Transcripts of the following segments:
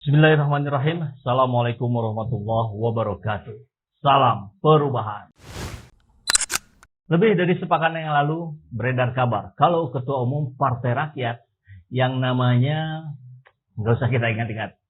Bismillahirrahmanirrahim. Assalamualaikum warahmatullahi wabarakatuh. Salam perubahan. Lebih dari sepekan yang lalu beredar kabar kalau Ketua Umum Partai Rakyat yang namanya nggak usah kita ingat-ingat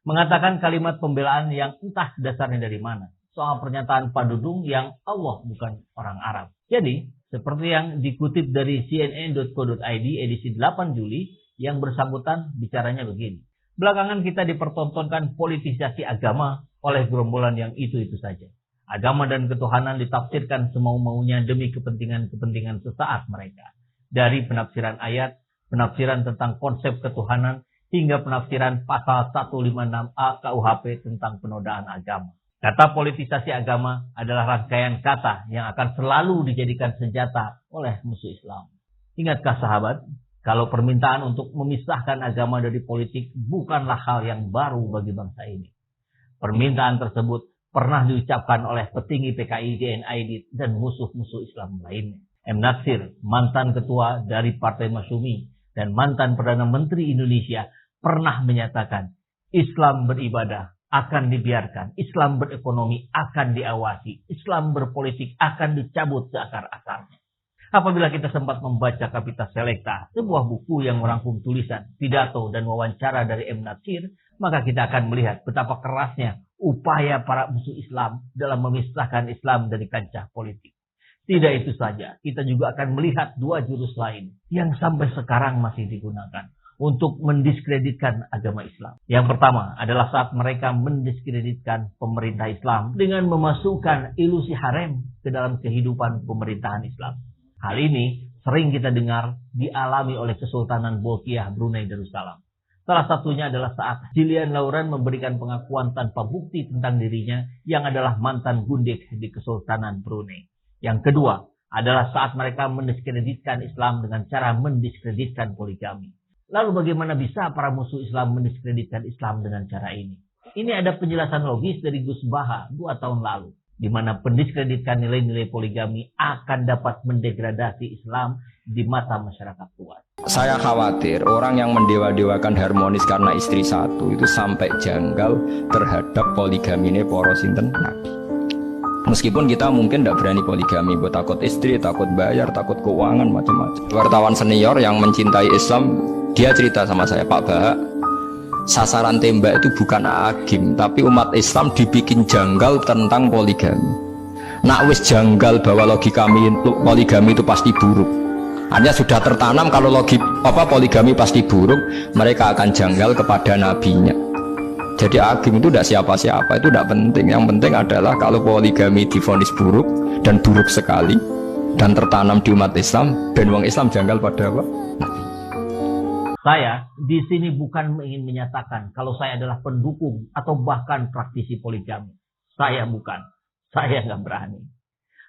mengatakan kalimat pembelaan yang entah dasarnya dari mana soal pernyataan Pak Dudung yang Allah bukan orang Arab. Jadi seperti yang dikutip dari cnn.co.id edisi 8 Juli yang bersangkutan bicaranya begini. Belakangan kita dipertontonkan politisasi agama oleh gerombolan yang itu-itu saja. Agama dan ketuhanan ditafsirkan semau-maunya demi kepentingan-kepentingan sesaat mereka. Dari penafsiran ayat, penafsiran tentang konsep ketuhanan, hingga penafsiran pasal 156A KUHP tentang penodaan agama. Kata politisasi agama adalah rangkaian kata yang akan selalu dijadikan senjata oleh musuh Islam. Ingatkah sahabat? Kalau permintaan untuk memisahkan agama dari politik bukanlah hal yang baru bagi bangsa ini. Permintaan tersebut pernah diucapkan oleh petinggi PKI DNID dan musuh-musuh Islam lainnya. M. Natsir, mantan ketua dari Partai Masyumi dan mantan Perdana Menteri Indonesia, pernah menyatakan Islam beribadah akan dibiarkan, Islam berekonomi akan diawasi, Islam berpolitik akan dicabut seakar-akarnya. Apabila kita sempat membaca Kapitas Selecta, sebuah buku yang merangkum tulisan, pidato, dan wawancara dari M. Natsir, maka kita akan melihat betapa kerasnya upaya para musuh Islam dalam memisahkan Islam dari kancah politik. Tidak itu saja, kita juga akan melihat dua jurus lain yang sampai sekarang masih digunakan untuk mendiskreditkan agama Islam. Yang pertama adalah saat mereka mendiskreditkan pemerintah Islam dengan memasukkan ilusi harem ke dalam kehidupan pemerintahan Islam. Hal ini sering kita dengar dialami oleh Kesultanan Bolkiah Brunei Darussalam. Salah satunya adalah saat Jilian Lauran memberikan pengakuan tanpa bukti tentang dirinya yang adalah mantan gundik di Kesultanan Brunei. Yang kedua adalah saat mereka mendiskreditkan Islam dengan cara mendiskreditkan poligami. Lalu bagaimana bisa para musuh Islam mendiskreditkan Islam dengan cara ini? Ini ada penjelasan logis dari Gus Baha 2 tahun lalu, di mana pendiskreditkan nilai-nilai poligami akan dapat mendegradasi Islam di mata masyarakat luas. Saya khawatir orang yang mendewa-dewakan harmonis karena istri satu itu sampai janggal terhadap poligami ini para sinten Nabi. Meskipun kita mungkin tidak berani poligami, buat takut istri, takut bayar, takut keuangan, macam-macam. Wartawan senior yang mencintai Islam, dia cerita sama saya, Pak Baha, sasaran tembak itu bukan agim, tapi umat Islam dibikin janggal tentang poligami. Nak wis janggal bahwa poligami itu pasti buruk. Hanya sudah tertanam kalau poligami pasti buruk, mereka akan janggal kepada nabinya. Jadi agim itu tidak siapa-siapa, itu tidak penting. Yang penting adalah kalau poligami divonis buruk dan buruk sekali dan tertanam di umat Islam, dan wong Islam janggal pada apa? Nabi. Saya di sini bukan ingin menyatakan kalau saya adalah pendukung atau bahkan praktisi poligami. Saya bukan. Saya nggak berani.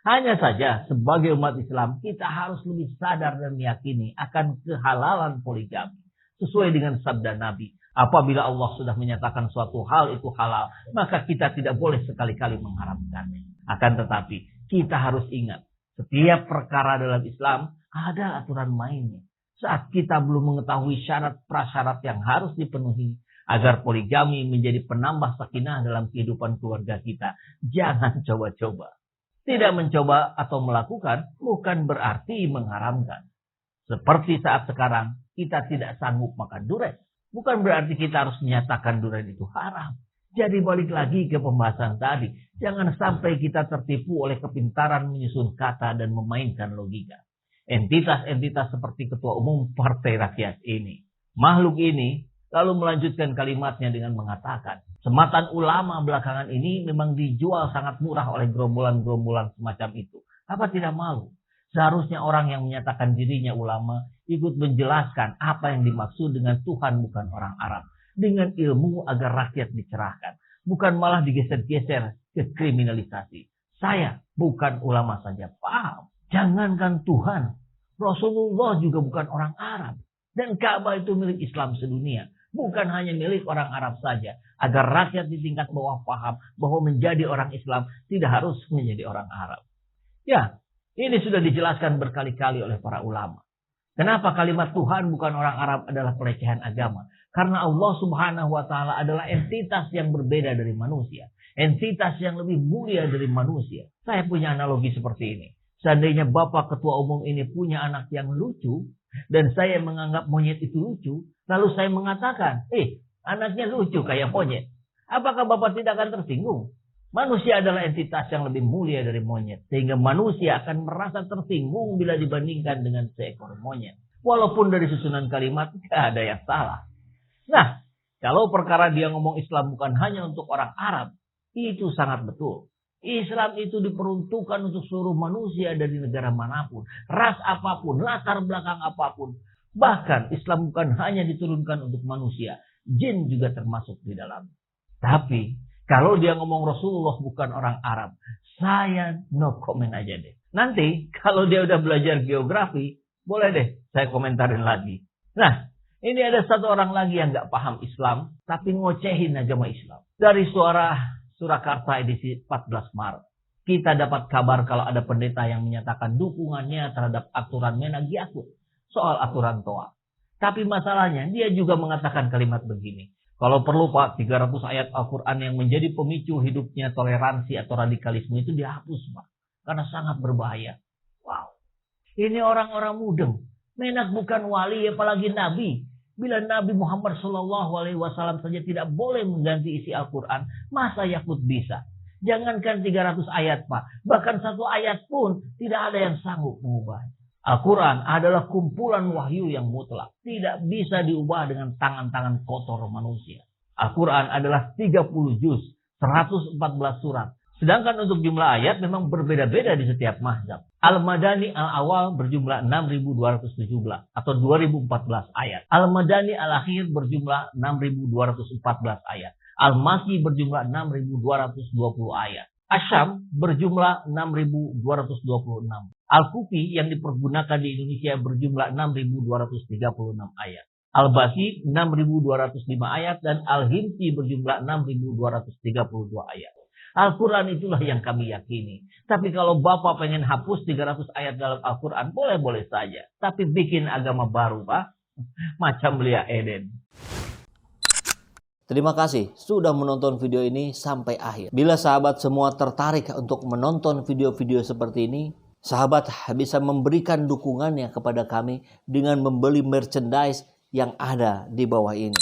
Hanya saja sebagai umat Islam kita harus lebih sadar dan meyakini akan kehalalan poligami. Sesuai dengan sabda Nabi. Apabila Allah sudah menyatakan suatu hal itu halal, maka kita tidak boleh sekali-kali mengharamkannya. Akan tetapi kita harus ingat, setiap perkara dalam Islam ada aturan mainnya. Saat kita belum mengetahui syarat prasyarat yang harus dipenuhi agar poligami menjadi penambah sakinah dalam kehidupan keluarga kita, jangan coba-coba. Tidak mencoba atau melakukan bukan berarti mengharamkan. Seperti saat sekarang kita tidak sanggup makan durian, bukan berarti kita harus menyatakan durian itu haram. Jadi balik lagi ke pembahasan tadi, jangan sampai kita tertipu oleh kepintaran menyusun kata dan memainkan logika. Entitas-entitas seperti Ketua Umum Partai Rakyat ini, makhluk ini lalu melanjutkan kalimatnya dengan mengatakan, sematan ulama belakangan ini memang dijual sangat murah oleh gerombolan-gerombolan semacam itu. Apa tidak malu? Seharusnya orang yang menyatakan dirinya ulama ikut menjelaskan apa yang dimaksud dengan Tuhan bukan orang Arab. Dengan ilmu agar rakyat dicerahkan. Bukan malah digeser-geser ke kriminalisasi. Saya bukan ulama saja paham. Jangankan Tuhan, Rasulullah juga bukan orang Arab. Dan Ka'bah itu milik Islam sedunia. Bukan hanya milik orang Arab saja. Agar rakyat di tingkat bawah paham bahwa menjadi orang Islam tidak harus menjadi orang Arab. Ya, ini sudah dijelaskan berkali-kali oleh para ulama. Kenapa kalimat Tuhan bukan orang Arab adalah pelecehan agama? Karena Allah Subhanahu wa Ta'ala adalah entitas yang berbeda dari manusia, entitas yang lebih mulia dari manusia. Saya punya analogi seperti ini. Seandainya Bapak Ketua Umum ini punya anak yang lucu, dan saya menganggap monyet itu lucu, lalu saya mengatakan, anaknya lucu kayak monyet. Apakah Bapak tidak akan tersinggung? Manusia adalah entitas yang lebih mulia dari monyet. Sehingga manusia akan merasa tersinggung bila dibandingkan dengan seekor monyet. Walaupun dari susunan kalimat tidak ada yang salah. Nah, kalau perkara dia ngomong Islam bukan hanya untuk orang Arab, itu sangat betul. Islam itu diperuntukkan untuk seluruh manusia dari negara manapun, ras apapun, latar belakang apapun. Bahkan Islam bukan hanya diturunkan untuk manusia, jin juga termasuk di dalam. Tapi kalau dia ngomong Rasulullah bukan orang Arab, saya no comment aja deh. Nanti kalau dia udah belajar geografi, boleh deh saya komentarin lagi. Nah, ini ada satu orang lagi yang gak paham Islam, tapi ngocehin agama Islam. Dari Suara Surakarta edisi 14 Maret. Kita dapat kabar kalau ada pendeta yang menyatakan dukungannya terhadap aturan Menagih soal aturan Toa. Tapi masalahnya dia juga mengatakan kalimat begini. Kalau perlu Pak, 300 ayat Al-Quran yang menjadi pemicu hidupnya toleransi atau radikalisme itu dihapus Pak. Karena sangat berbahaya. Wow. Ini orang-orang mudeng. Menak bukan wali apalagi nabi. Bila Nabi Muhammad SAW saja tidak boleh mengganti isi Al-Quran, masa Yakut bisa? Jangankan 300 ayat Pak, bahkan 1 ayat pun tidak ada yang sanggup mengubahnya. Al-Quran adalah kumpulan wahyu yang mutlak, tidak bisa diubah dengan tangan-tangan kotor manusia. Al-Quran adalah 30 juz, 114 surat. Sedangkan untuk jumlah ayat memang berbeda-beda di setiap mazhab. Al-Madani Al-Awal berjumlah 6.217 atau 2014 ayat. Al-Madani Al-Akhir berjumlah 6.214 ayat. Al-Masih berjumlah 6.220 ayat. Asyam berjumlah 6.226. Al-Kufi yang dipergunakan di Indonesia berjumlah 6.236 ayat. Al-Basi 6.205 ayat dan Al-Himsi berjumlah 6.232 ayat. Al-Quran itulah yang kami yakini. Tapi kalau Bapak pengen hapus 300 ayat dalam Al-Quran, boleh-boleh saja. Tapi bikin agama baru, Pak. Macam Lia Eden. Terima kasih sudah menonton video ini sampai akhir. Bila sahabat semua tertarik untuk menonton video-video seperti ini, sahabat bisa memberikan dukungannya kepada kami dengan membeli merchandise yang ada di bawah ini.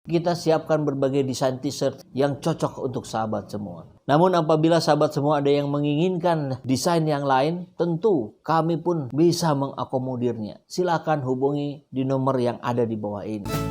Kita siapkan berbagai desain t-shirt yang cocok untuk sahabat semua. Namun apabila sahabat semua ada yang menginginkan desain yang lain, tentu kami pun bisa mengakomodirnya. Silakan hubungi di nomor yang ada di bawah ini.